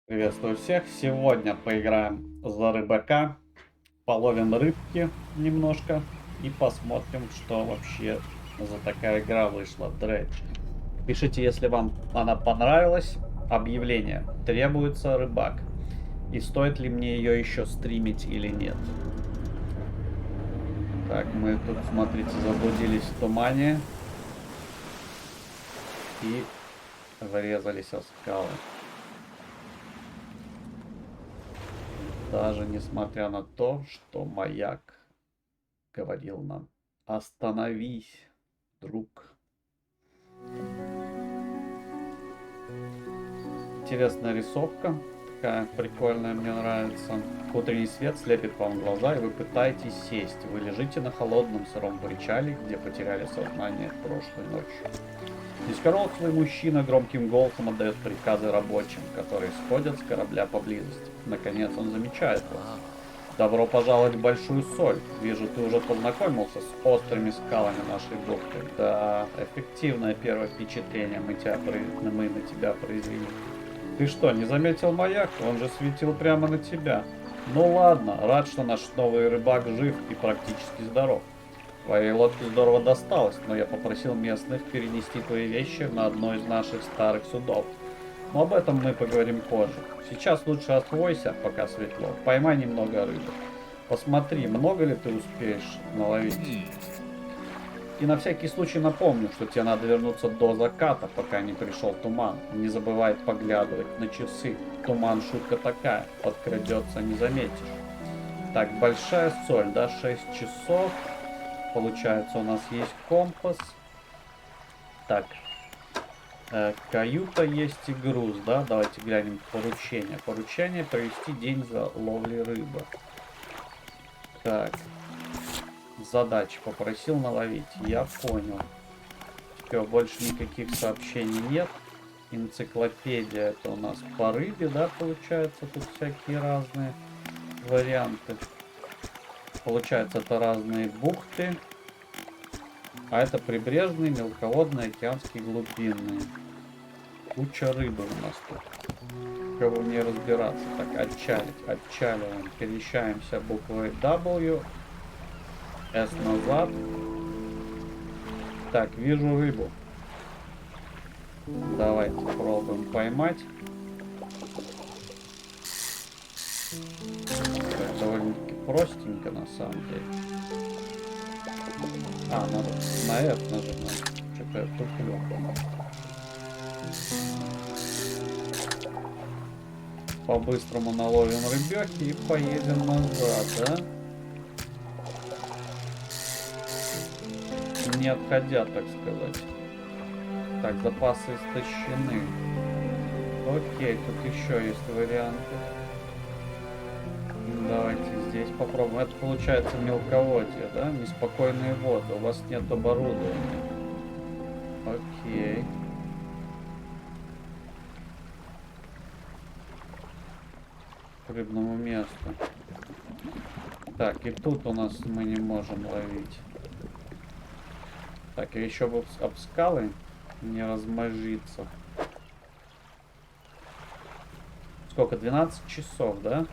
Приветствую всех. Сегодня поиграем за рыбака, половим рыбки немножко и посмотрим, что вообще за такая игра вышла. Dredge. Пишите, если вам она понравилась. Объявление. Требуется рыбак. И стоит ли мне ее еще стримить или нет. Так, мы тут, смотрите, заблудились в тумане и врезались о скалы. Даже несмотря на то, что маяк говорил нам: остановись, друг. Интересная рисовка. Такая прикольная, мне нравится. Утренний свет слепит вам глаза, и вы пытаетесь сесть. Вы лежите на холодном сыром причале, где потеряли сознание прошлой ночью. Низкорослый мужчина громким голосом отдает приказы рабочим, которые сходят с корабля поблизости. Наконец он замечает вас. Добро пожаловать в Большую Соль. Вижу, ты уже познакомился с острыми скалами нашей бухты. Да, эффективное первое впечатление мы на тебя произвели. Ты что, не заметил маяк? Он же светил прямо на тебя. Ну ладно, рад, что наш новый рыбак жив и практически здоров. Твоей лодке здорово досталось, но я попросил местных перенести твои вещи на одно из наших старых судов. Но об этом мы поговорим позже. Сейчас лучше освойся, пока светло. Поймай немного рыбы. Посмотри, много ли ты успеешь наловить. И на всякий случай напомню, что тебе надо вернуться до заката, пока не пришел туман. Не забывай поглядывать на часы. Туман шутка такая, подкрадется, не заметишь. Так, Большая Соль, да, 6 часов. Получается, у нас есть компас. Так, каюта есть и груз, да? Давайте глянем поручение. Поручение: провести день за ловлей рыбы. Так, задачи попросил наловить. Я понял. Все, больше никаких сообщений нет. Энциклопедия — это у нас по рыбе, да, получается? Тут всякие разные варианты. Получается, это разные бухты. А это прибрежные, мелководные, океанские, глубинные. Куча рыбы у нас тут. Кого не разбираться. Так, отчалить. Отчаливаем. Перемещаемся буквой W. S назад. Так, вижу рыбу. Давайте попробуем поймать. Так, довольно-таки простенько на самом деле. А, надо на F нажимать. Что-то я туплю. По-быстрому наловим рыбёхи и поедем назад, да? Не отходя, так сказать. Так, запасы истощены. Окей, тут еще есть варианты. Давайте здесь попробуем. Это получается мелководье, да? Неспокойные воды. У вас нет оборудования. Окей. К рыбному месту. Так, и тут у нас мы не можем ловить. Так, и еще бы об скалы не размажиться. Сколько? 12 часов, да?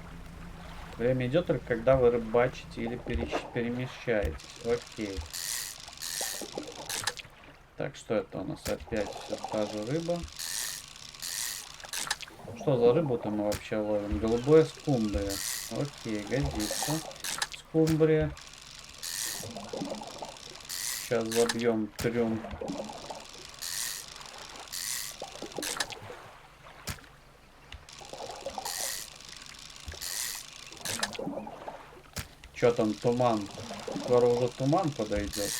Время идет только когда вы рыбачите или перемещаетесь. Окей. Так, что это у нас? Опять все та же рыба. Что за рыбу-то мы вообще ловим? Голубое скумбрия. Окей, годится. Скумбрия. Сейчас забьем трюм. Что там, туман? Скоро уже туман подойдет.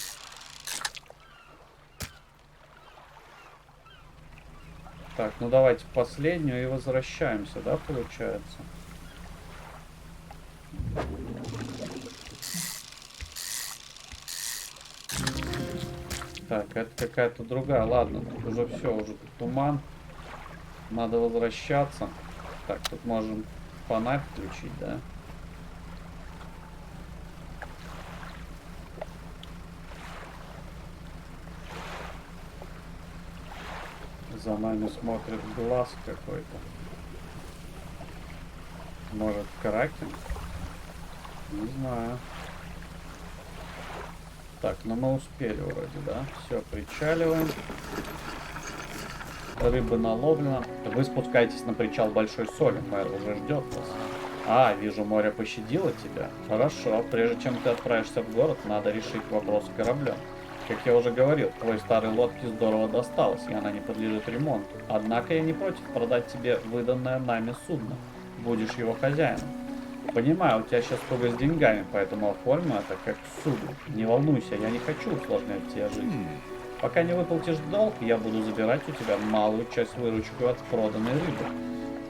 Так, ну давайте последнюю и возвращаемся, да, получается? Так, это какая-то другая. Ладно, тут уже все, уже тут туман. Надо возвращаться. Так, тут можем фонарь включить, да? За нами смотрит глаз какой-то. Может, кракен? Не знаю. Так, ну мы успели вроде, да? Все, причаливаем. Рыба наловлена. Вы спускаетесь на причал Большой Соли. Мэр уже ждет вас. А, вижу, море пощадило тебя. Хорошо, прежде чем ты отправишься в город, надо решить вопрос с кораблем. Как я уже говорил, твоей старой лодке здорово досталось, и она не подлежит ремонту. Однако я не против продать тебе выданное нами судно. Будешь его хозяином. Понимаю, у тебя сейчас туго с деньгами, поэтому оформим это как суду. Не волнуйся, я не хочу усложнять тебе жизнь. Пока не выплатишь долг, я буду забирать у тебя малую часть выручки от проданной рыбы.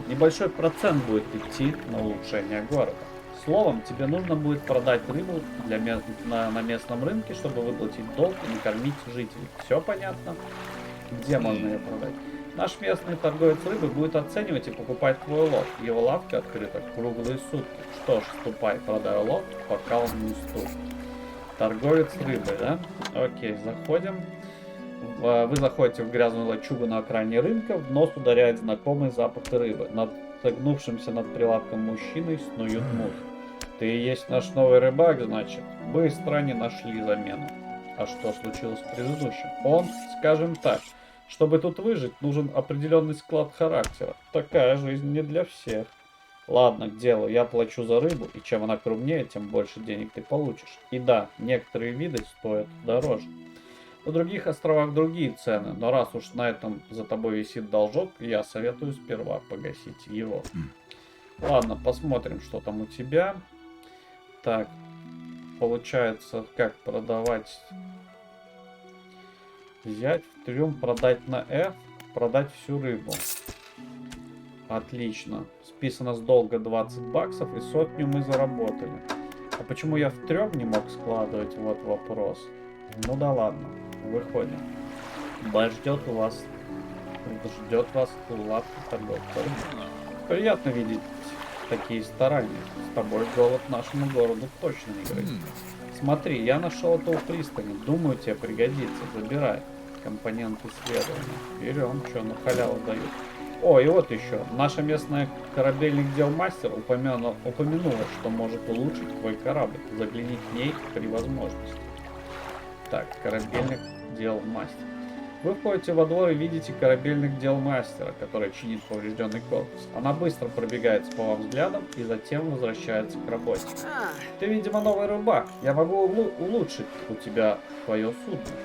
Небольшой процент будет идти на улучшение города. Словом, тебе нужно будет продать рыбу на местном рынке, чтобы выплатить долг и накормить жителей. Все понятно? Где можно ее продать? Наш местный торговец рыбы будет оценивать и покупать твой улов. Его лавка открыта круглые сутки. Что ж, ступай, продай улов, пока он не стук. Торговец рыбой, да? Окей, заходим. Вы заходите в грязную лачугу на окраине рынка, в нос ударяет знакомый запах рыбы. Над согнувшимся над прилавком мужчиной снуют мухи. Ты и есть наш новый рыбак, значит? Быстро не нашли замену. А что случилось с предыдущим? Он, скажем так, чтобы тут выжить, нужен определенный склад характера. Такая жизнь не для всех. Ладно, к делу. Я плачу за рыбу, и чем она крупнее, тем больше денег ты получишь. И да, некоторые виды стоят дороже. На других островах другие цены, но раз уж на этом за тобой висит должок, я советую сперва погасить его. Ладно, посмотрим, что там у тебя. Так, получается, как продавать? Взять в трюм, продать на F, продать всю рыбу. Отлично. Списано с долга 20 баксов, и 100 мы заработали. А почему я в трюм не мог складывать? Вот вопрос. Ну да ладно. Выходим. Баш ждет вас у лавки торговца. Приятно видеть такие старания. С тобой голод нашему городу точно не грозит. Смотри, я нашел это у пристани. Думаю, тебе пригодится. Забирай. Компонент исследования. Берем, что на халяву дают. О, и вот еще. Наша местная корабельник дел мастер упомянула, что может улучшить твой корабль. Загляни к ней при возможности. Так, корабельник дел мастер. Вы входите во двор и видите корабельник дел мастера, который чинит поврежденный корпус. Она быстро пробегается по вам взглядом и затем возвращается к работе. Ты, видимо, новый рыбак. Я могу улучшить у тебя твое судно.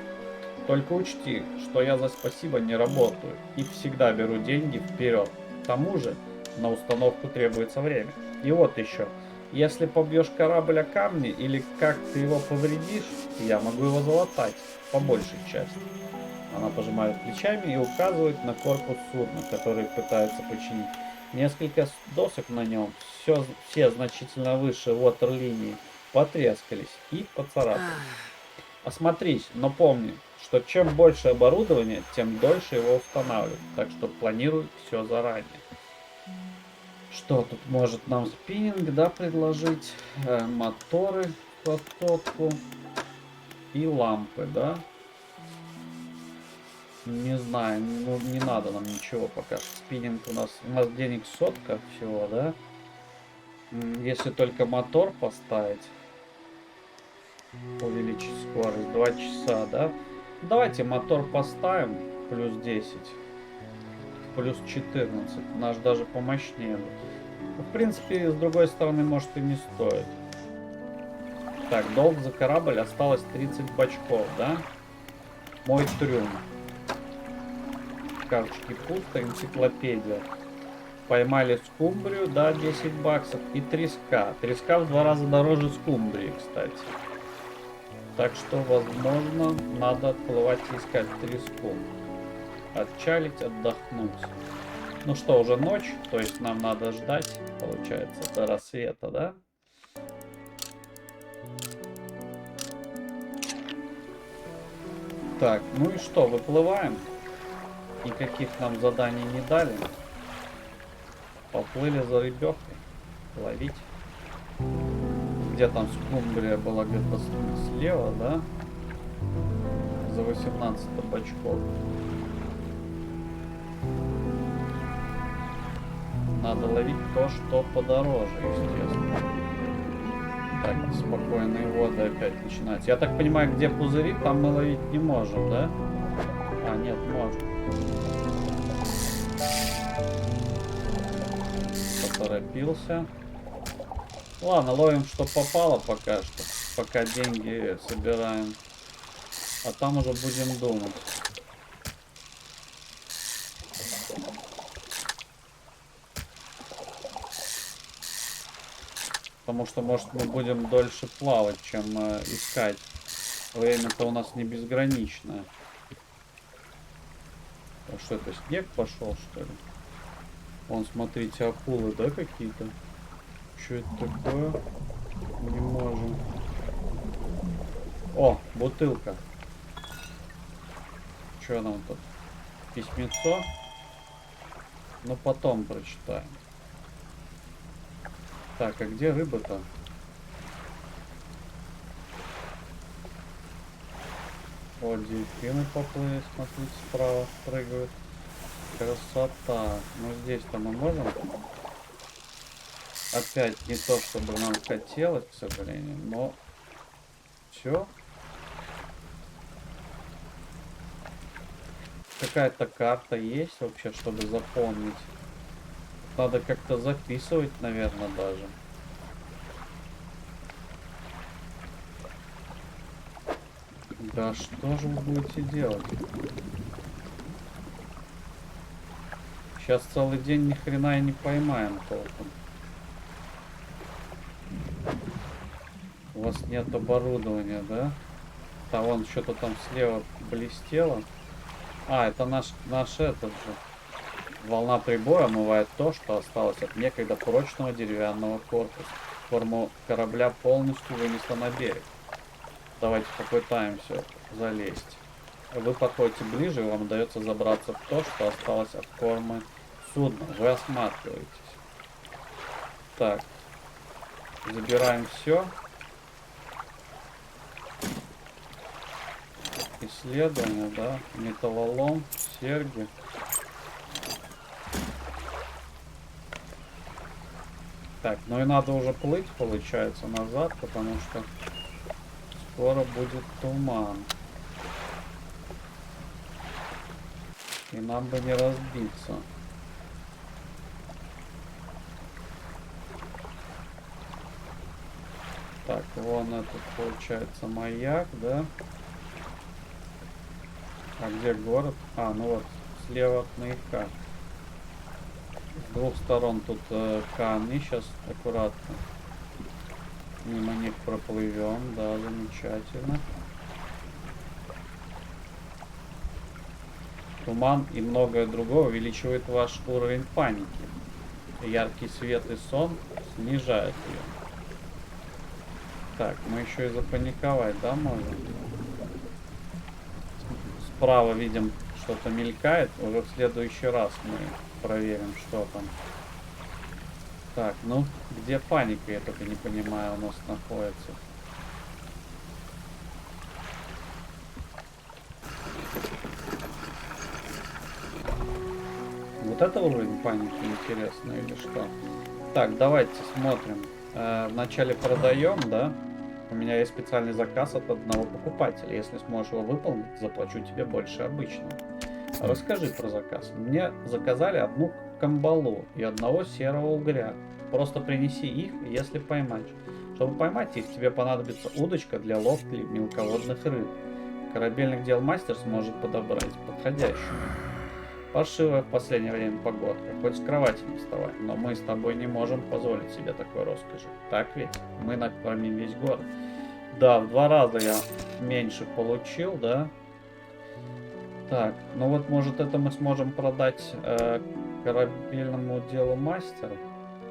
Только учти, что я за спасибо не работаю и всегда беру деньги вперед. К тому же на установку требуется время. И вот еще. Если побьешь корабль о камни или как ты его повредишь, я могу его залатать по большей части. Она пожимает плечами и указывает на корпус судна, который пытается починить. Несколько досок на нем, все значительно выше ватерлинии, потрескались и поцарапались. Осмотрись, но помни, что чем больше оборудования, тем дольше его устанавливать, так что планируй все заранее. Что тут может нам спиннинг, да, предложить? Моторы по сотку и лампы, да? Не знаю, ну не надо нам ничего пока. Спиннинг у нас денег сотка всего, да? Если только мотор поставить, увеличить скорость 2 часа, да? Давайте мотор поставим плюс 10, плюс 14. Наш даже помощнее будет. В принципе, с другой стороны, может и не стоит. Так, долг за корабль осталось 30 бачков, да? Мой трюм. Карточки пусто, энциклопедия. Поймали скумбрию, да, 10 баксов. И треска. Треска в 2 раза дороже скумбрии, кстати. Так что, возможно, надо отплывать и искать треску. Отчалить, отдохнуть. Ну что, уже ночь, то есть нам надо ждать, получается, до рассвета, да? Так, ну и что, выплываем? Никаких нам заданий не дали. Поплыли за рыбехой. Ловить. Где там скумбрия была, где-то слева, да? За 18 бачков. Надо ловить то, что подороже, естественно. Так, спокойные воды опять начинаются. Я так понимаю, где пузыри, там мы ловить не можем, да? А, нет, можем. Поторопился. Ладно, ловим, что попало пока что. Пока деньги собираем. А там уже будем думать. Потому что, может, мы будем дольше плавать, чем искать. Время-то у нас не безграничное. А что это, снег пошел, что ли? Вон, смотрите, акулы, да, какие-то? Что это такое? Не можем. О, бутылка. Что нам тут? Письмецо? Ну, потом прочитаем. Так, а где рыба-то? О, дельфины поплыли, смотрите, справа прыгают. Красота. Ну, здесь-то мы можем? Опять не то, чтобы нам хотелось, к сожалению, но все. Какая-то карта есть вообще, чтобы запомнить? Надо как-то записывать, наверное, даже. Да что же вы будете делать? Сейчас целый день ни хрена и не поймаем толком. У вас нет оборудования, да? Да, вон что-то там слева блестело. А, это наш этот же. Волна прибоя омывает то, что осталось от некогда прочного деревянного корпуса. Форму корабля полностью вынесла на берег. Давайте попытаемся залезть. Вы подходите ближе, и вам удается забраться в то, что осталось от формы судна. Вы осматриваетесь. Так. Забираем все. Исследование, да. Металлолом, серьги. Так, ну и надо уже плыть, получается, назад, потому что скоро будет туман. И нам бы не разбиться. Так, вон этот, получается, маяк, да? А где город? А, ну вот, слева от маяка. С двух сторон тут камни, сейчас аккуратно мимо них проплывем, да, замечательно. Туман и многое другое увеличивает ваш уровень паники. Яркий свет и сон снижают ее. Так, мы еще и запаниковать, да, можем? Справа видим, что-то мелькает. Уже в следующий раз мы проверим, что там. Так, ну, где паника, я только не понимаю, у нас находится. Вот это уровень паники, интересно, или что? Так, давайте смотрим. Вначале продаем, да? У меня есть специальный заказ от одного покупателя. Если сможешь его выполнить, заплачу тебе больше обычного. Расскажи про заказ. Мне заказали одну камбалу и одного серого угря. Просто принеси их, если поймаешь. Чтобы поймать их, тебе понадобится удочка для ловли мелководных рыб. Корабельных дел мастер сможет подобрать подходящую. Паршивая в последнее время погодка. Хоть с кровати не вставай, но мы с тобой не можем позволить себе такой роскоши. Так ведь? Мы накормим весь город. Да, в 2 раза я меньше получил, да? Так, ну вот может это мы сможем продать корабельному делу мастеру.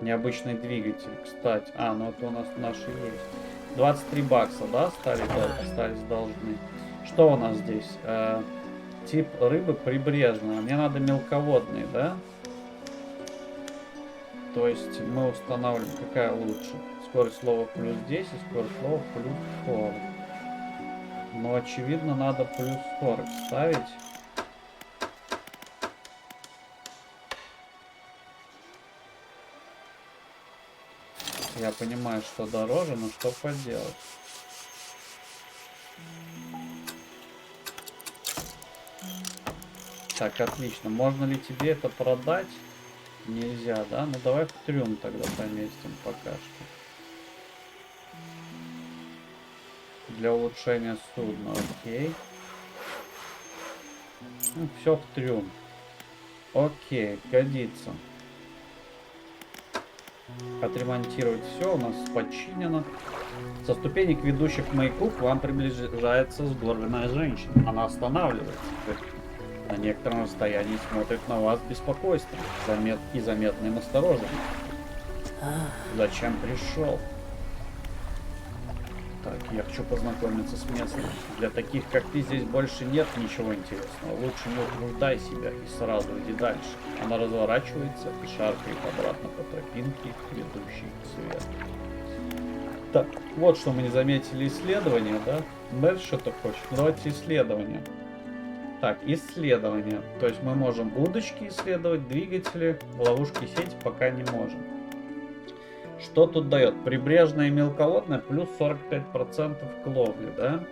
Необычный двигатель, кстати. А, ну это у нас наши есть. 23 бакса, да, остались должны. Что у нас здесь? Тип рыбы прибрежная. Мне надо мелководный, да? То есть мы устанавливаем, какая лучше. Скорость слова плюс 10, скорость слова плюс 40. Но очевидно надо плюс 40 ставить. Я понимаю, что дороже, но что поделать. Так, отлично. Можно ли тебе это продать? Нельзя, да? Ну давай в трюм тогда поместим пока что. Для улучшения судна, окей. Ну, все в трюм. Окей, годится. Отремонтировать все, у нас починено. Со ступенек, ведущих к маяку, к вам приближается сгорбленная женщина. Она останавливается. На некотором расстоянии смотрит на вас с беспокойством и заметной настороженностью. Зачем пришел? Так, я хочу познакомиться с местным. Для таких, как ты, здесь больше нет ничего интересного. Лучше не утруждай себя и сразу иди дальше. Она разворачивается и шаркает обратно по тропинке, ведущей к свету. Так, вот что мы не заметили. Исследование, да? Мэр что-то хочет. Ну, давайте исследование. Так, исследование. То есть мы можем удочки исследовать, двигатели, ловушки, сети пока не можем. Что тут дает? Прибрежная и мелководная плюс 45% к ловле, да?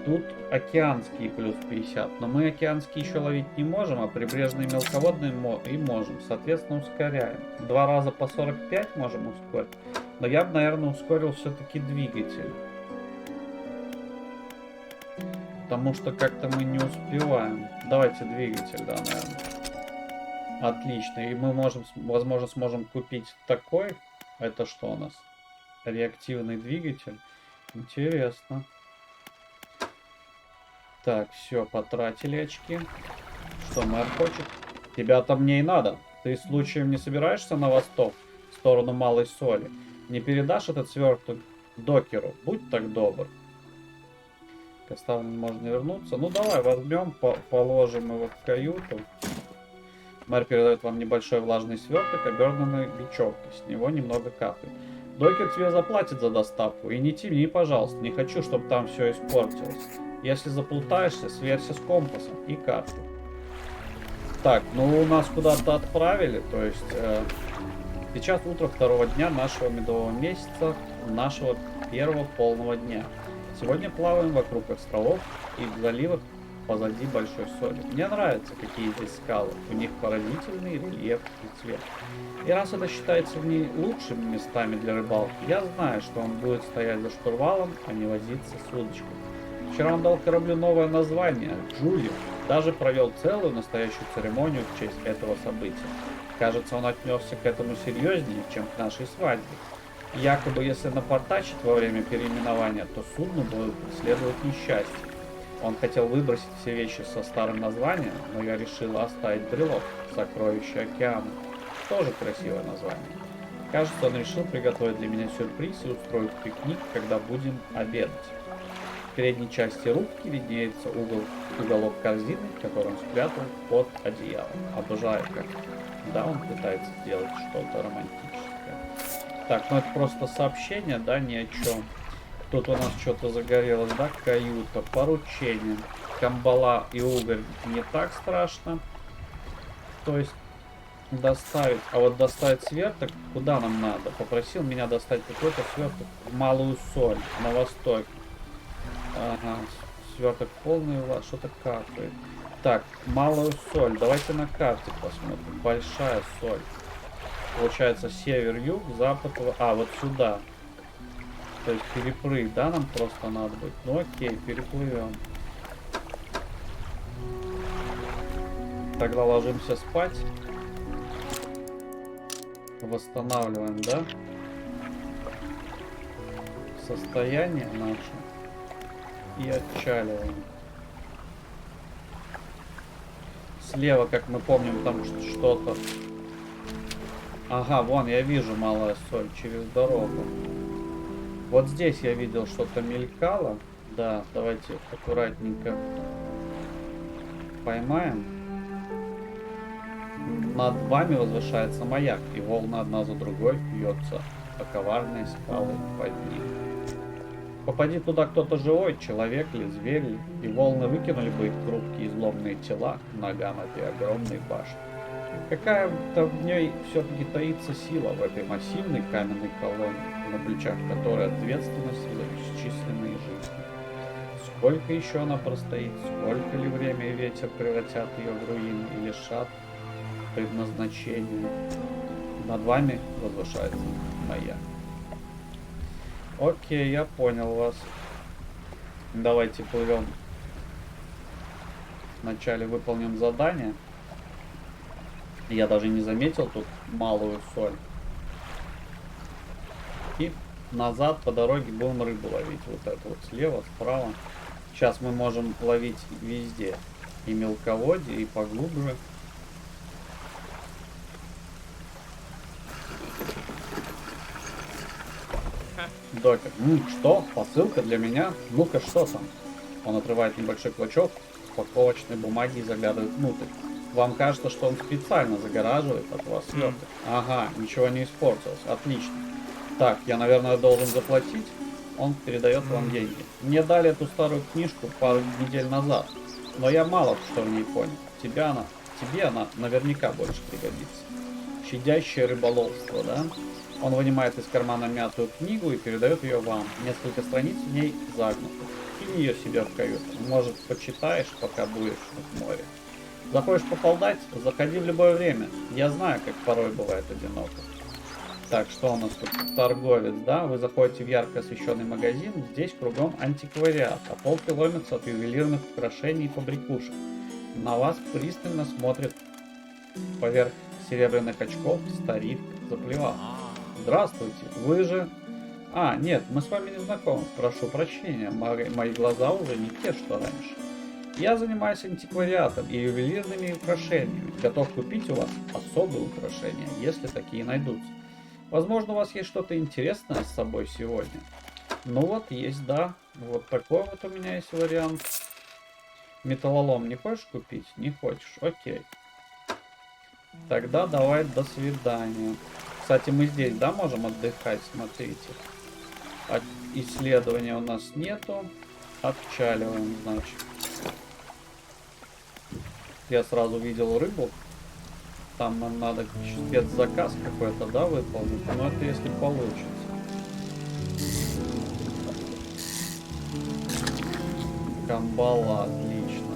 Тут океанские плюс 50. Но мы океанские еще ловить не можем, а прибрежные и мелководные и можем. Соответственно, ускоряем. 2 раза по 45 можем ускорить. Но я бы, наверное, ускорил все-таки двигатель. Потому что как-то мы не успеваем. Давайте двигатель, да, наверное. Отлично. И мы можем, возможно, сможем купить такой. Это что у нас? Реактивный двигатель. Интересно. Так, все, потратили очки. Что мэр хочет? Тебя-то мне и надо. Ты случаем не собираешься на восток, в сторону Малой Соли? Не передашь этот сверток докеру? Будь так добр. К оставленному можно вернуться. Ну давай возьмем, положим его в каюту. Мэр передает вам небольшой влажный сверток, обернутый бечевкой. С него немного капает. Докер тебе заплатит за доставку. И не тяни, пожалуйста. Не хочу, чтобы там все испортилось. Если заплутаешься, сверься с компасом и картой. Так, ну нас куда-то отправили. То есть сейчас утро второго дня нашего медового месяца, нашего первого полного дня. Сегодня плаваем вокруг островов и в заливах позади Большой Соли. Мне нравится, какие здесь скалы. У них поразительный рельеф и цвет. И раз это считается не лучшими местами для рыбалки, я знаю, что он будет стоять за штурвалом, а не возиться с удочкой. Вчера он дал кораблю новое название – Джулио. Даже провел целую настоящую церемонию в честь этого события. Кажется, он отнесся к этому серьезнее, чем к нашей свадьбе. Якобы, если напортачить во время переименования, то судну будет преследовать несчастье. Он хотел выбросить все вещи со старым названием, но я решил оставить брелок «Сокровища океана». Тоже красивое название. Кажется, он решил приготовить для меня сюрприз и устроить пикник, когда будем обедать. В передней части рубки виднеется уголок корзины, который он спрятал под одеялом. Обожаю как. Да, он пытается сделать что-то романтическое. Так, ну это просто сообщение, да, ни о чем. Тут у нас что-то загорелось, да, каюта, поручение. Камбала и уголь не так страшно. То есть доставить, а вот доставить сверток, куда нам надо? Попросил меня достать какой-то сверток в Малую Соль, на восток. Ага, сверток полный, что-то капает. Так, Малую Соль, давайте на карте посмотрим. Большая Соль. Получается север-юг, запад, а вот сюда. То есть переплыть, да, нам просто надо будет. Ну окей, переплывем. Тогда ложимся спать. Восстанавливаем, да? Состояние наше. И отчаливаем. Слева, как мы помним, там что-то. Ага, вон, я вижу Малая Соль через дорогу. Вот здесь я видел, что-то мелькало. Да, давайте аккуратненько поймаем. Над вами возвышается маяк, и волны одна за другой бьется по коварные скалы под ним. Попади туда кто-то живой, человек ли, зверь ли, и волны выкинули бы их хрупкие изломные тела к ногам этой огромной башни. Какая-то в ней все-таки таится сила в этой массивной каменной колонне, на плечах которой ответственность за бесчисленные жизни. Сколько еще она простоит, сколько ли время и ветер превратят ее в руины и лишат предназначения. Над вами возвышается моя. Окей, я понял вас. Давайте плывем. Вначале выполним задание. Я даже не заметил тут малую соль. И назад по дороге будем рыбу ловить. Вот это вот слева, справа. Сейчас мы можем ловить везде. И мелководье, и поглубже. Докер. Что? Посылка для меня? Ну-ка, что там? Он отрывает небольшой клочок упаковочной бумаги и заглядывает внутрь. Вам кажется, что он специально загораживает от вас сверток? Ага, ничего не испортилось. Отлично. Так, я, наверное, должен заплатить. Он передает вам деньги. Мне дали эту старую книжку пару недель назад, но я мало что в ней понял. Тебе она наверняка больше пригодится. Щадящее рыболовство, да? Он вынимает из кармана мятую книгу и передает ее вам. Несколько страниц в ней загнуты. Кинь ее себе в каюту. Может, почитаешь, пока будешь в море. Захочешь поболтать? Заходи в любое время. Я знаю, как порой бывает одиноко. Так, что у нас тут? Торговец, да? Вы заходите в ярко освещенный магазин. Здесь кругом антиквариат, а полки ломятся от ювелирных украшений и побрякушек. На вас пристально смотрит поверх серебряных очков старик, заплевав. Здравствуйте, вы же... А, нет, мы с вами не знакомы. Прошу прощения, мои глаза уже не те, что раньше. Я занимаюсь антиквариатом и ювелирными украшениями. Готов купить у вас особые украшения, если такие найдутся. Возможно, у вас есть что-то интересное с собой сегодня. Ну вот, есть, да. Вот такой вот у меня есть вариант. Металлолом не хочешь купить? Не хочешь? Окей. Тогда давай до свидания. Кстати, мы здесь, да, можем отдыхать? Смотрите. Исследования у нас нету. Отчаливаем, значит. Я сразу видел рыбу. Там нам надо спецзаказ какой-то, да, выполнить. Но это если получится. Камбала, отлично.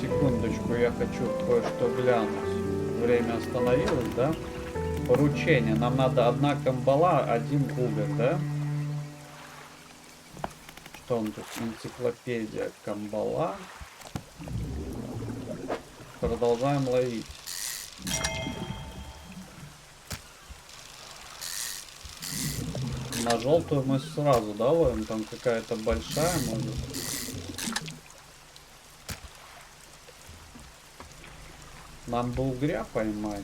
Секундочку, я хочу кое-что глянуть. Время остановилось, да? Поручение. Нам надо 1 камбала, 1 угорь, да? Что он тут? Энциклопедия камбала. Продолжаем ловить. На желтую мы сразу, да, ловим? Там какая-то большая, может. Нам бы угря поймать.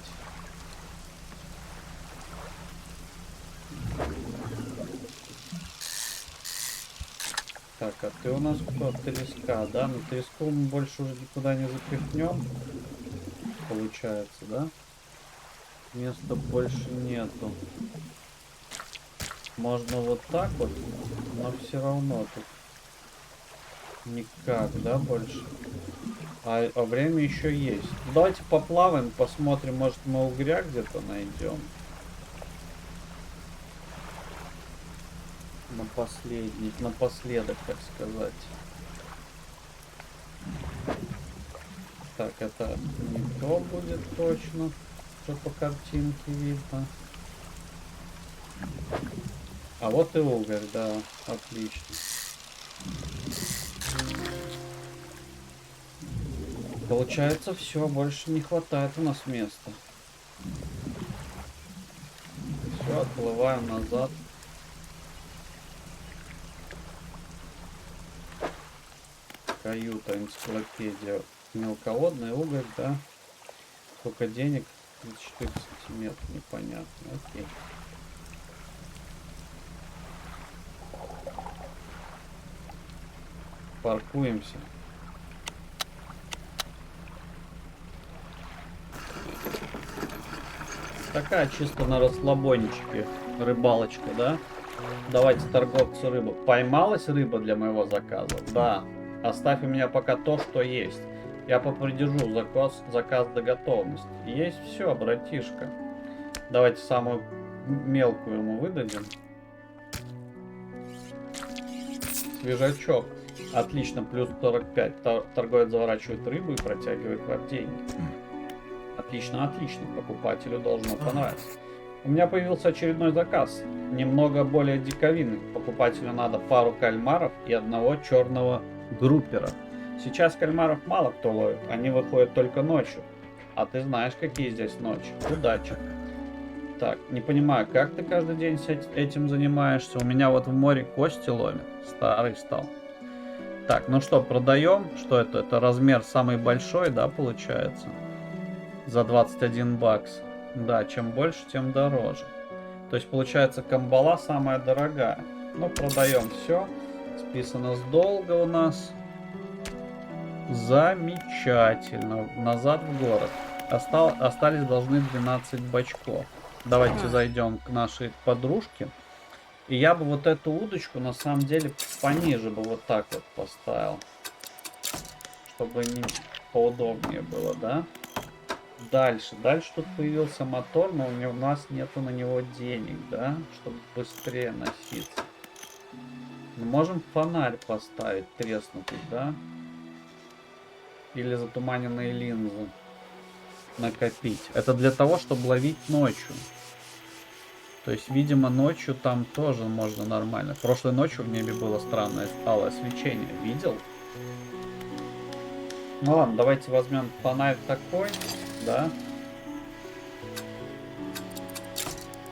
Так, а ты у нас кто? Треска, да? Но треску мы больше уже никуда не запихнем. Получается, да? Места больше нету. Можно вот так вот, но все равно тут никак, да, больше. А время еще есть. Давайте поплаваем, посмотрим, может мы угря где-то найдем. Напоследок, так сказать. Так, это не то будет точно, что по картинке видно. А вот и угорь, да, отлично. Получается, все, больше не хватает у нас места. Все, отплываем назад. Каюта, энциклопедия. Мелководный уголь, да. Сколько денег? 34 сантиметра, непонятно. Окей. Паркуемся. Такая чисто на расслабончике рыбалочка, да? Давайте торговцу рыбу. Поймалась рыба для моего заказа? Да. Оставь у меня пока то, что есть. Я попридержу заказ до готовности. Есть все, братишка. Давайте самую мелкую ему выдадим. Свежачок. Отлично, плюс 45. Торговец заворачивает рыбу и протягивает вам деньги. Отлично, отлично. Покупателю должно понравиться. У меня появился очередной заказ. Немного более диковинный. Покупателю надо пару кальмаров и одного черного группера. Сейчас кальмаров мало кто ловит. Они выходят только ночью. А ты знаешь, какие здесь ночи. Удачи. Так, не понимаю, как ты каждый день этим занимаешься? У меня вот в море кости ломят. Старый стал. Так, ну что, продаем? Что это? Это размер самый большой, да, получается? За 21 бакс. Да, чем больше, тем дороже. То есть, получается, камбала самая дорогая. Ну, продаем все. Списано с долга у нас. Замечательно. Назад в город. Остались должны 12 бачков. Давайте зайдем к нашей подружке. И я бы вот эту удочку на самом деле пониже бы вот так вот поставил. Чтобы не поудобнее было, да? Дальше. Дальше тут появился мотор, но у нас нету на него денег, да? Чтобы быстрее носиться. Мы можем фонарь поставить, треснутый, да? Или затуманенные линзы накопить. Это для того, чтобы ловить ночью. То есть, видимо, ночью там тоже можно нормально. Прошлой ночью в небе было странное алое свечение. Видел? Ну ладно, давайте возьмем фонарь такой, да?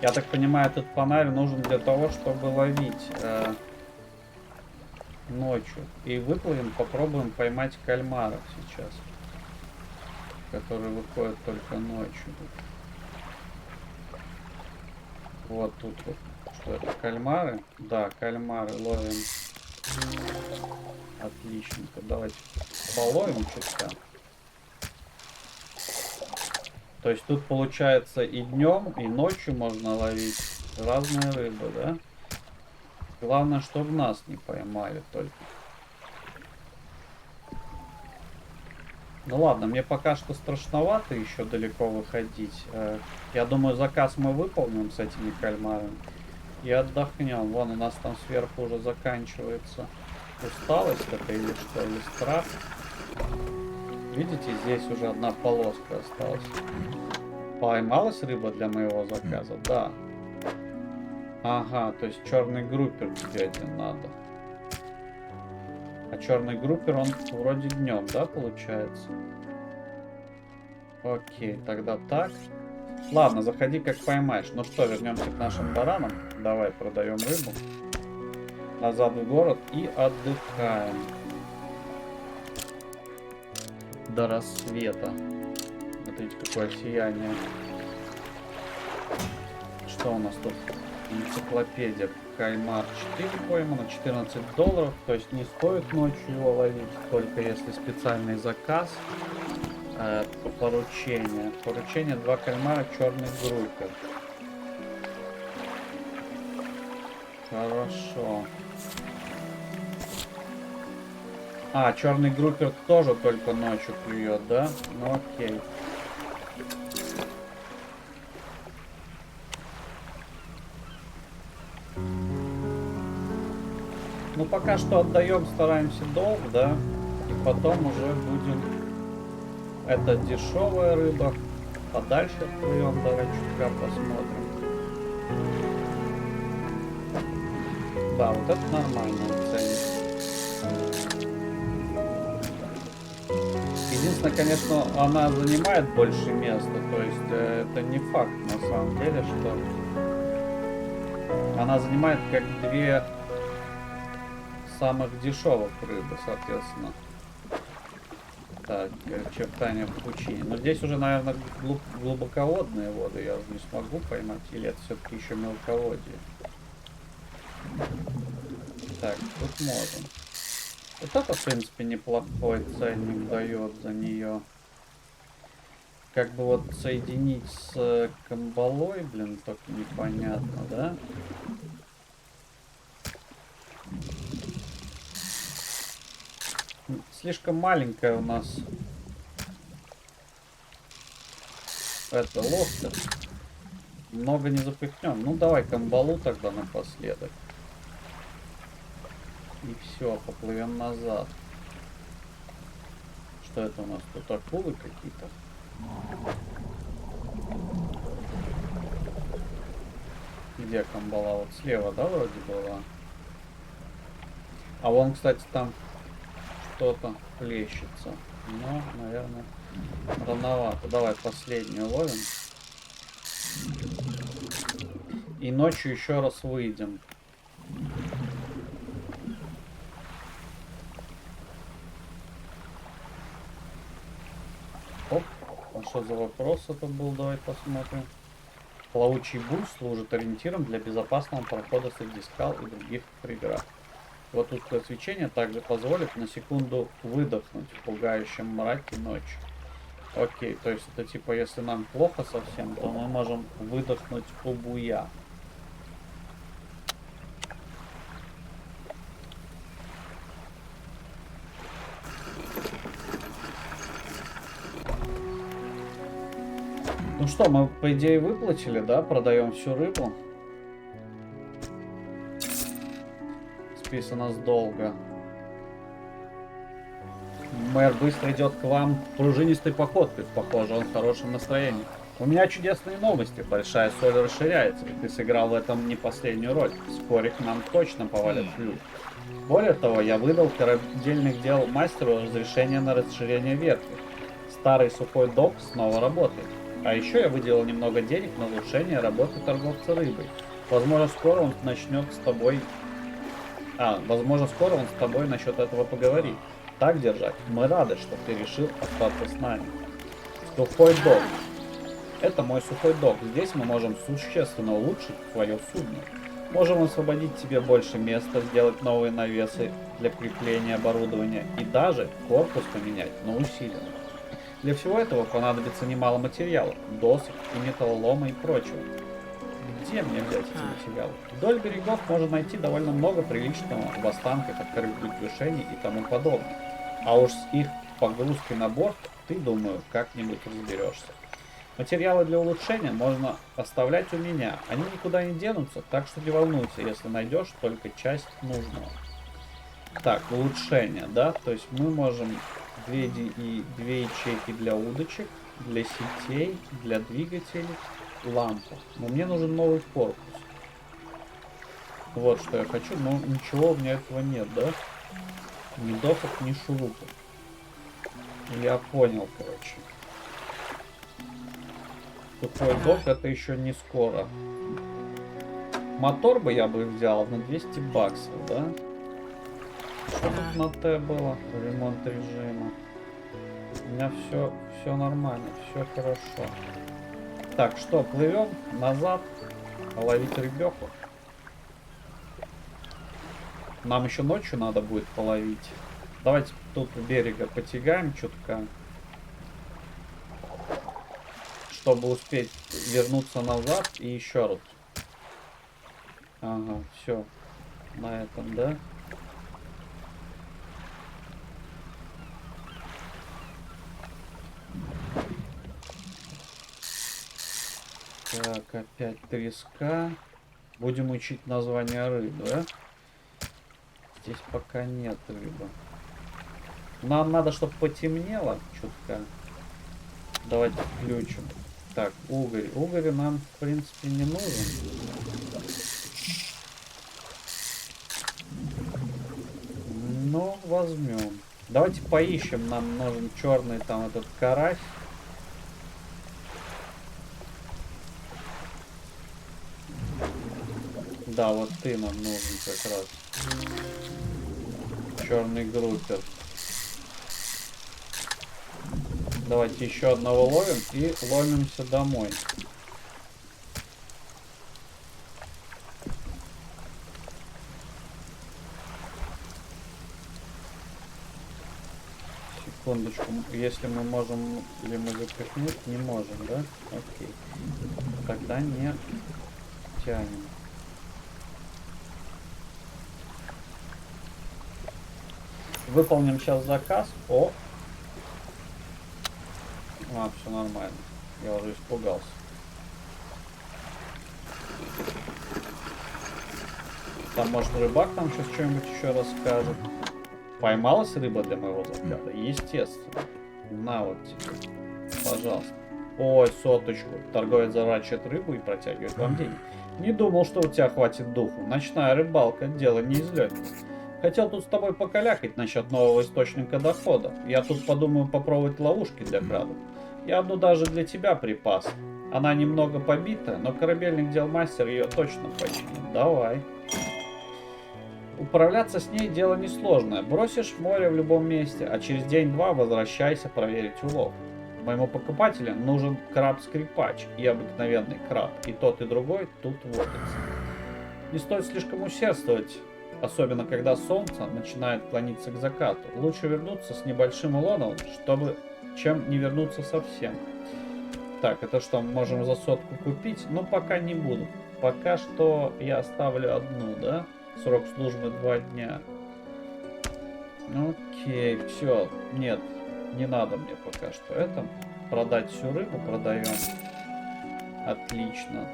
Я так понимаю, этот фонарь нужен для того, чтобы ловить ночью. И выплывем, попробуем поймать кальмаров сейчас. Которые выходят только ночью. Вот тут вот. Что это, кальмары? Да, кальмары ловим. Отличненько. Давайте половим чутка. То есть тут получается и днем, и ночью можно ловить разные рыбы, да? Главное, чтобы нас не поймали только. Ну ладно, мне пока что страшновато еще далеко выходить. Я думаю, заказ мы выполним с этими кальмарами и отдохнем. Вон у нас там сверху уже заканчивается усталость это или что, или страх. Видите, здесь уже одна полоска осталась. Поймалась рыба для моего заказа? Да. Ага, то есть черный группер тебе один надо. А черный группер, он вроде днем, да, получается? Окей, тогда так. Ладно, заходи как поймаешь. Ну что, вернемся к нашим баранам. Давай продаем рыбу. Назад в город и отдыхаем. До рассвета. Смотрите, какое сияние. Что у нас тут? Энциклопедия. Кальмар 4 поймано, $14. То есть не стоит ночью его ловить, только если специальный заказ. Поручение. Поручение 2 кальмара, черный группер. Хорошо. А, черный группер тоже только ночью клюет, да? Ну окей. Ну пока что отдаем, стараемся долг, да? И потом уже будем... Это дешевая рыба. Подальше отплывем, давай чутка посмотрим. Да, вот это нормальная цель. Единственное, конечно, она занимает больше места. То есть это не факт на самом деле, что... Она занимает как 2 самых дешевых рыбы, соответственно. Так, чертания в пучине. Но здесь уже, наверное, глубоководные воды. Я уже не смогу поймать. Или это все-таки еще мелководье. Так, тут можем. Вот это, в принципе, неплохой ценник дает за нее. Как бы вот соединить с камбалой, блин, только непонятно, да? Слишком маленькая у нас это локтер. Много не запихнем. Ну давай камбалу тогда напоследок. И все, поплывем назад. Что это у нас тут? Акулы какие-то? Где камбала? Вот слева, да, вроде была? А вон, кстати, там что-то плещется. Но, наверное, рановато. Давай последнюю ловим. И ночью еще раз выйдем. Оп. А что за вопрос это был? Давай посмотрим. Плавучий буль служит ориентиром для безопасного прохода среди скал и других преград. Вот тусклое свечение также позволит на секунду выдохнуть в пугающем мраке ночи. Окей, то есть это типа, если нам плохо совсем, то мы можем выдохнуть у буя. Ну что, мы по идее выплатили, да? Продаем всю рыбу. Списано с долга. Мэр быстро идет к вам пружинистой походкой. Похоже, он в хорошем настроении. У меня чудесные новости. Большая соль расширяется, и ты сыграл в этом не последнюю роль. Вскоре к нам точно повалят ключ. Более того, я выдал корабельных дел мастеру разрешение на расширение верфи. Старый сухой док снова работает. А еще я выделил немного денег на улучшение работы торговца рыбой. Возможно, скоро он начнет с тобой... возможно, скоро он с тобой насчет этого поговорит. Так держать. Мы рады, что ты решил остаться с нами. Сухой док. Это мой сухой док. Здесь мы можем существенно улучшить твое судно. Можем освободить тебе больше места, сделать новые навесы для крепления оборудования и даже корпус поменять на усиленный. Для всего этого понадобится немало материалов, досок и металлолома и прочего. Где мне взять эти материалы? Вдоль берегов можно найти довольно много приличного в останках от кораблекрушений и тому подобное. А уж с их погрузкой на борт ты, думаю, как-нибудь разберешься. Материалы для улучшения можно оставлять у меня. Они никуда не денутся, так что не волнуйся, если найдешь только часть нужного. Так, улучшение, да? То есть мы можем две ячейки для удочек, для сетей, для двигателей, лампу. Но мне нужен новый корпус. Вот что я хочу, но ничего у меня этого нет, да? Ни досок, ни шурупов. Я понял, короче. Сухой док это еще не скоро. Мотор бы я бы взял на 200 баксов, да? Что тут на Т было? Ремонт режима. У меня все нормально, все хорошо. Так, что, плывем назад, ловить рыбеху. Нам еще ночью надо будет половить. Давайте тут у берега потягаем чутка, чтобы успеть вернуться назад и еще раз. Ага, все. На этом, да? Так, опять треска. Будем учить название рыбы, да? Здесь пока нет рыбы. Нам надо, чтобы потемнело чутка. Давайте включим. Так, угорь. Угорь нам, в принципе, не нужен. Но возьмем. Давайте поищем. Нам нужен черный там этот карась. Да, вот ты нам нужен как раз. Черный группер. Давайте еще одного ловим и ломимся домой. Секундочку, если мы можем ли мы запихнуть, не можем, да? Окей. Тогда не тянем. Выполним сейчас заказ. О! Все нормально. Я уже испугался. Там, может, рыбак нам сейчас что-нибудь еще расскажет. Поймалась рыба для моего заказа? Естественно. На вот тебе. Пожалуйста. Ой, соточку. Торговец заворачивает рыбу и протягивает вам деньги. Не думал, что у тебя хватит духу. Ночная рыбалка — дело не из легких. Хотел тут с тобой покалякать насчет нового источника дохода. Я тут подумаю попробовать ловушки для крабов. Я одну даже для тебя припас. Она немного побита, но корабельник делмастер ее точно починит. Давай. Управляться с ней дело несложное. Бросишь в море в любом месте, а через день-два возвращайся проверить улов. Моему покупателю нужен краб-скрипач и обыкновенный краб. И тот, и другой тут водятся. Не стоит слишком усердствовать, особенно когда солнце начинает клониться к закату. Лучше вернуться с небольшим уловом, чем не вернуться совсем. Так, это что, мы можем за сотку купить? Ну, пока не буду. Пока что я оставлю одну, да? Срок службы 2 дня. Окей, все. Нет, не надо мне пока что это. Продать всю рыбу продаем. Отлично.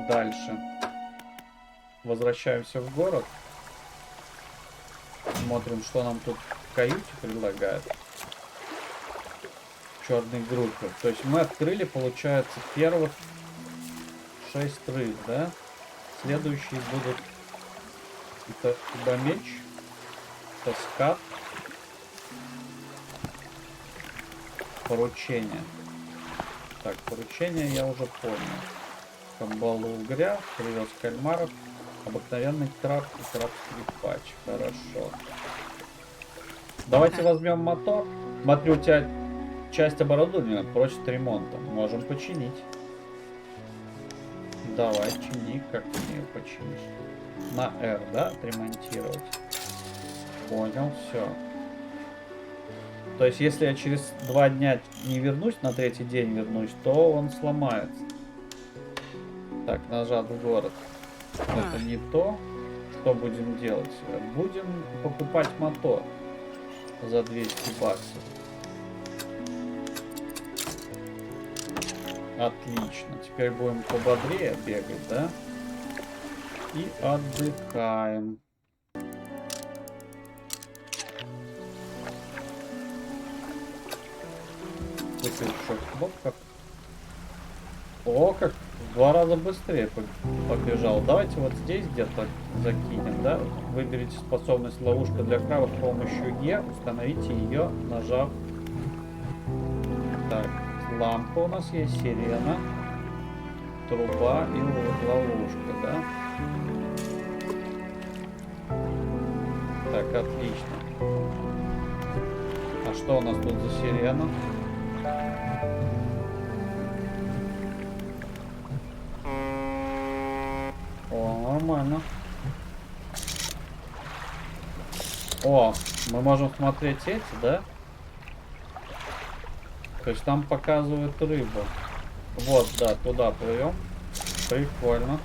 Дальше. Возвращаемся в город. Смотрим, что нам тут в каюте предлагают. Черной группы. То есть мы открыли, получается, первых 6 рыб, да? Следующие будут... Это худомеч, это скат, поручение. Так, поручение я уже понял. Камбалу угря, привез кальмаров, обыкновенный краб и краб-скрипач. Хорошо. Давайте возьмем мотор. Смотрю, у тебя часть оборудования просит ремонта. Можем починить. Давай, чини. Как ты ее починишь? На R, да, отремонтировать. Понял, все. То есть, если я через 2 дня не вернусь, на 3-й день вернусь, то он сломается. Так, нажат в город. Это не то. Что будем делать? Будем покупать мотор за 200 баксов. Отлично. Теперь будем пободрее бегать, да? И отдыхаем. Теперь еще хлопка. О, как в 2 раза быстрее побежал. Давайте вот здесь где-то закинем, да? Выберите способность ловушка для крабов с помощью Е. Установите ее, нажав. Так, лампа у нас есть, сирена, труба и ловушка, да? Так, отлично. А что у нас тут за сирена? О, нормально. О, мы можем смотреть эти, да? То есть там показывают рыбу. Вот, да, туда плывем. Прикольно.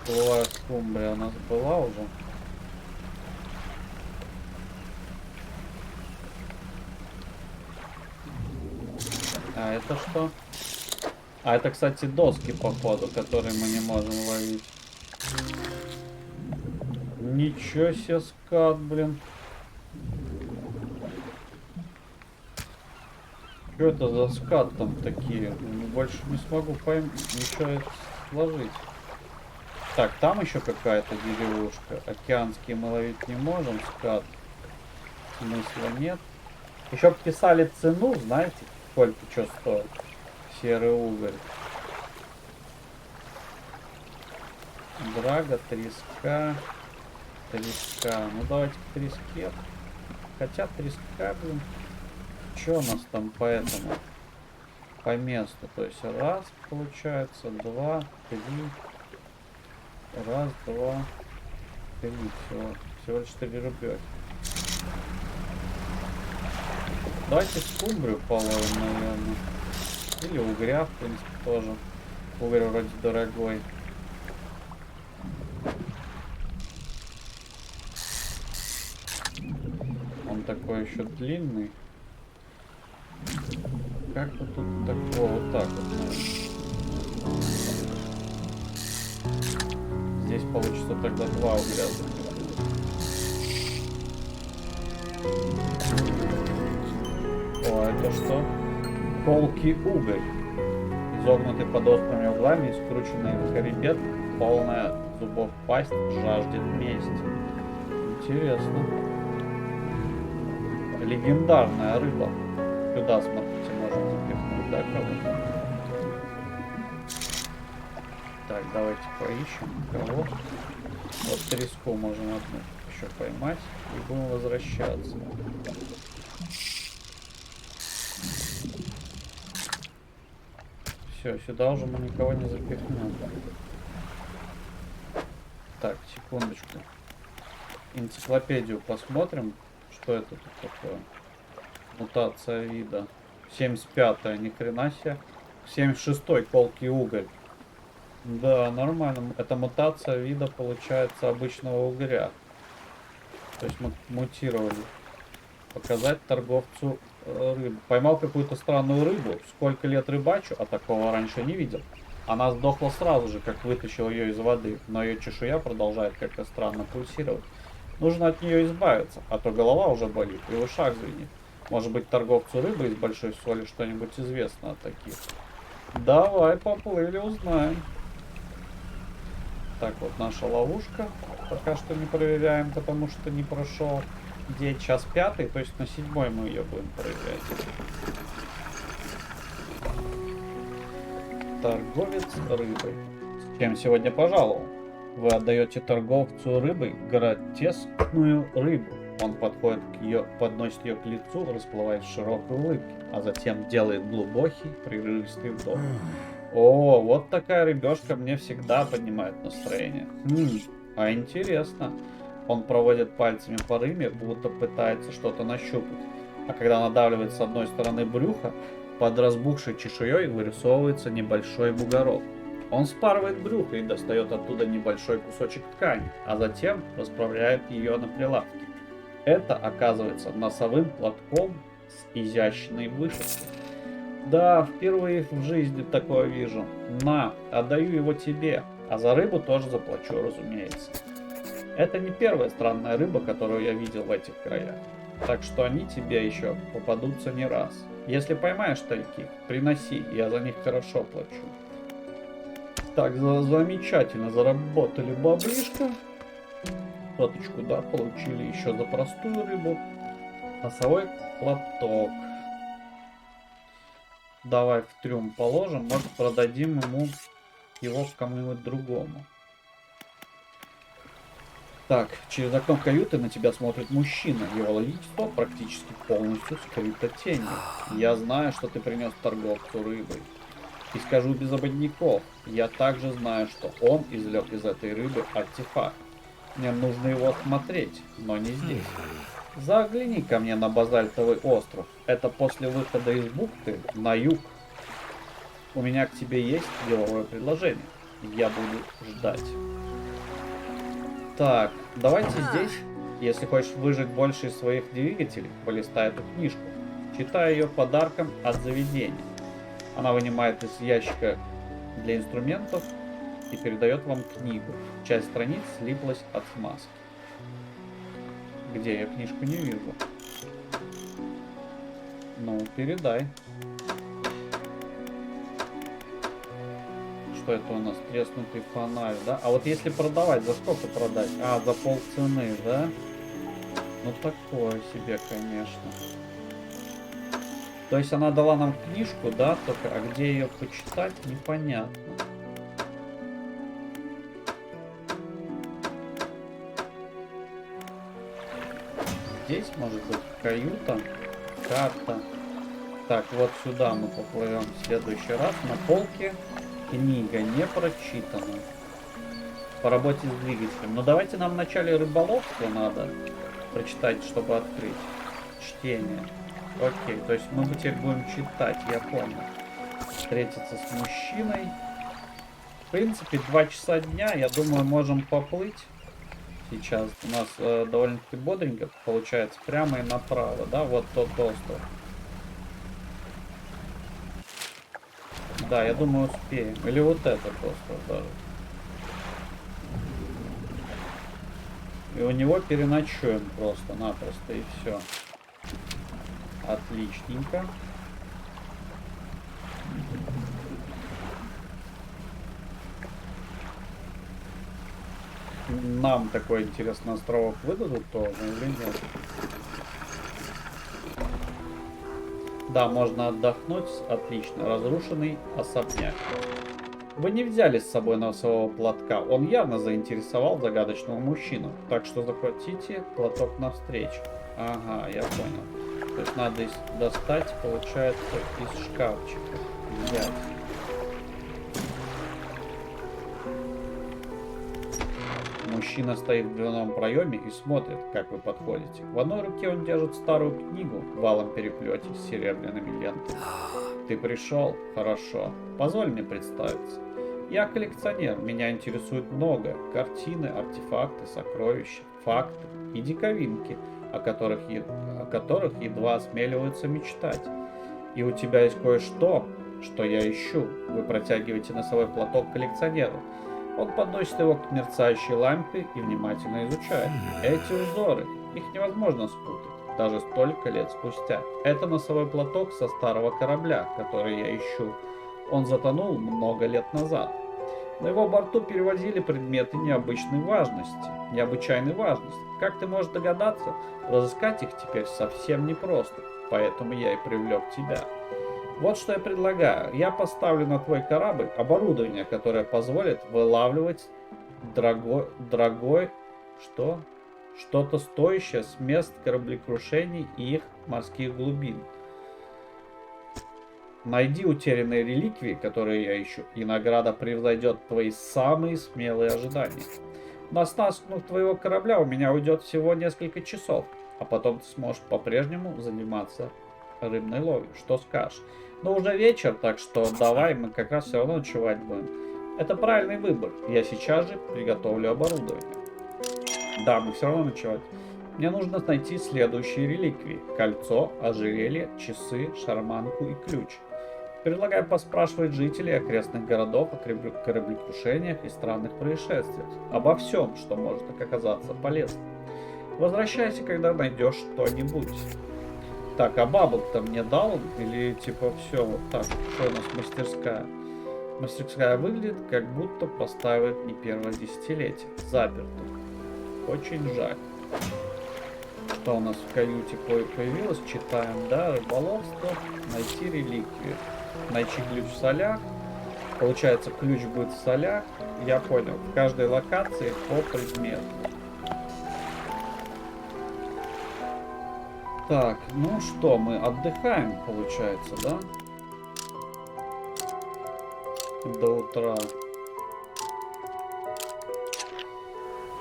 Плывая скумбрия у нас была уже. А это что? А это, кстати, доски, походу, которые мы не можем ловить. Ничего себе, скат, блин. Что это за скат там такие? Больше не смогу ничего сложить. Так, там еще какая-то деревушка. Океанские мы ловить не можем, скат. Смысла нет. Еще писали цену, знаете, сколько что стоит. Серый уголь. Драга, треска. Треска. Ну давайте к треске. Хотя треска, блин. Что у нас там по этому? По месту. То есть раз, получается, 2, 3. Раз, 2, 3. Всего 4 рубёхи. Давайте скумбрию половим, наверное. Или угря, в принципе, тоже. Угорь вроде дорогой. Он такой еще длинный. Как бы тут такого вот так вот, наверное. Здесь получится тогда 2 угля запихнуть. О, это что? Колкий уголь. Изогнутый под острыми углами и скрученный в хребет, полная зубов пасть, жаждет мести. Интересно. Легендарная рыба. Сюда, смотрите, можно запихнуть, да, кого-то? Так, давайте поищем кого. Вот треску можем одну еще поймать и будем возвращаться. Все, сюда уже мы никого не запихнем. Так, секундочку. Энциклопедию посмотрим, что это тут такое. Мутация вида. 75-я, ни хрена себе. 76-й колкий уголь. Да, нормально. Это мутация вида, получается, обычного угря. То есть мы мутировали. Показать торговцу рыбу. Поймал какую-то странную рыбу. Сколько лет рыбачу, а такого раньше не видел. Она сдохла сразу же, как вытащил ее из воды. Но ее чешуя продолжает как-то странно пульсировать. Нужно от нее избавиться, а то голова уже болит и в ушах звенит. Может быть, торговцу рыбы из большой соли что-нибудь известно о таких. Давай поплыли, узнаем. Так, вот наша ловушка. Пока что не проверяем, потому что не прошел день, час 5, то есть на 7-й мы ее будем проверять. Торговец рыбой. С чем сегодня пожаловал? Вы отдаете торговцу рыбой гротескную рыбу. Он подходит к ее, подносит ее к лицу, расплываясь в широкой улыбке, а затем делает глубокий, прерывистый вдох. О, вот такая рыбешка мне всегда поднимает настроение. А интересно. Он проводит пальцами по рыбе, будто пытается что-то нащупать. А когда надавливает с одной стороны брюха, под разбухшей чешуей вырисовывается небольшой бугорок. Он спарывает брюхо и достает оттуда небольшой кусочек ткани, а затем расправляет ее на прилавке. Это оказывается носовым платком с изящной вышивкой. Да, впервые в жизни такое вижу. На, отдаю его тебе, а за рыбу тоже заплачу, разумеется. Это не первая странная рыба, которую я видел в этих краях. Так что они тебе еще попадутся не раз. Если поймаешь таких, приноси, я за них хорошо плачу. Так, замечательно заработали баблишко. Соточку, да, получили еще за простую рыбу. Носовой платок. Давай в трюм положим, может продадим ему его кому-нибудь другому. Так, через окно каюты на тебя смотрит мужчина. Его логичество практически полностью скрыто тенью. Я знаю, что ты принес торговцу рыбой. И скажу без ободников, я также знаю, что он извлек из этой рыбы артефакт. Мне нужно его осмотреть, но не здесь. Загляни ко мне на базальтовый остров. Это после выхода из бухты на юг. У меня к тебе есть деловое предложение. Я буду ждать. Так, давайте здесь, если хочешь выжить больше из своих двигателей, полистай эту книжку. Читай ее подарком от заведения. Она вынимает из ящика для инструментов и передает вам книгу. Часть страниц слиплась от смазки. Где я книжку не вижу? Ну, передай. Что это у нас? Треснутый фонарь, да? А вот если продавать, за сколько продать? А, за полцены, да? Ну, такое себе, конечно. То есть она дала нам книжку, да? Только, а где ее почитать, непонятно. Здесь может быть каюта, карта. Так, вот сюда мы поплывем в следующий раз. На полке книга не прочитана. По работе с двигателем. Но давайте нам вначале рыболовство надо прочитать, чтобы открыть. Чтение. Окей, то есть мы теперь будем читать, я понял. Встретиться с мужчиной. В принципе, 2 часа дня, я думаю, можем поплыть. Сейчас у нас довольно-таки бодренько получается, прямо и направо, да, вот тот остров. Да, я думаю, успеем. Или вот это просто даже. И у него переночуем просто-напросто, и все. Отличненько. Нам такой интересный островок выдадут тоже или нет? Да, можно отдохнуть. Отлично. Разрушенный особняк. Вы не взяли с собой носового платка. Он явно заинтересовал загадочного мужчину. Так что захватите платок навстречу. Ага, я понял. То есть надо достать, получается, из шкафчика. Взять. Мужчина стоит в дверном проеме и смотрит, как вы подходите. В одной руке он держит старую книгу в валом переплете с серебряными лентами. Ты пришел? Хорошо. Позволь мне представиться. Я коллекционер, меня интересует много. Картины, артефакты, сокровища, факты и диковинки, о которых едва осмеливаются мечтать. И у тебя есть кое-что, что я ищу. Вы протягиваете носовой платок коллекционеру. Он подносит его к мерцающей лампе и внимательно изучает. Эти узоры, их невозможно спутать, даже столько лет спустя. Это носовой платок со старого корабля, который я ищу. Он затонул много лет назад. На его борту перевозили предметы необычной важности. Как ты можешь догадаться, разыскать их теперь совсем непросто, поэтому я и привлек тебя. Вот что я предлагаю. Я поставлю на твой корабль оборудование, которое позволит вылавливать что-то стоящее с мест кораблекрушений и их морских глубин. Найди утерянные реликвии, которые я ищу, и награда превзойдет твои самые смелые ожидания. На оснастку твоего корабля у меня уйдет всего несколько часов, а потом ты сможешь по-прежнему заниматься рыбной ловлей. Что скажешь? Но уже вечер, так что давай, мы как раз все равно ночевать будем. Это правильный выбор. Я сейчас же приготовлю оборудование. Да, мы все равно ночевать. Мне нужно найти следующие реликвии. Кольцо, ожерелье, часы, шарманку и ключ. Предлагаю поспрашивать жителей окрестных городов о кораблекрушениях и странных происшествиях. Обо всем, что может оказаться полезным. Возвращайся, когда найдешь что-нибудь. Так, а бабок-то мне дал? Или типа все вот так? Что у нас мастерская? Мастерская выглядит, как будто поставят не первое десятилетие. Заперто. Очень жаль. Что у нас в каюте появилось? Читаем, да, рыболовство. Найти реликвию. Найти ключ в солях. Получается, ключ будет в солях. Я понял. В каждой локации по предмету. Так, ну что, мы отдыхаем, получается, да? До утра.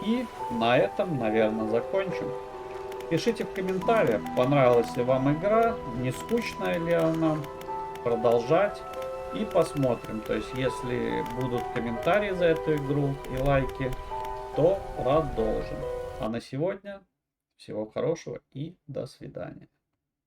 И на этом, наверное, закончим. Пишите в комментариях, понравилась ли вам игра, не скучная ли она, продолжать. И посмотрим. То есть, если будут комментарии за эту игру и лайки, то продолжим. А на сегодня всего хорошего и до свидания.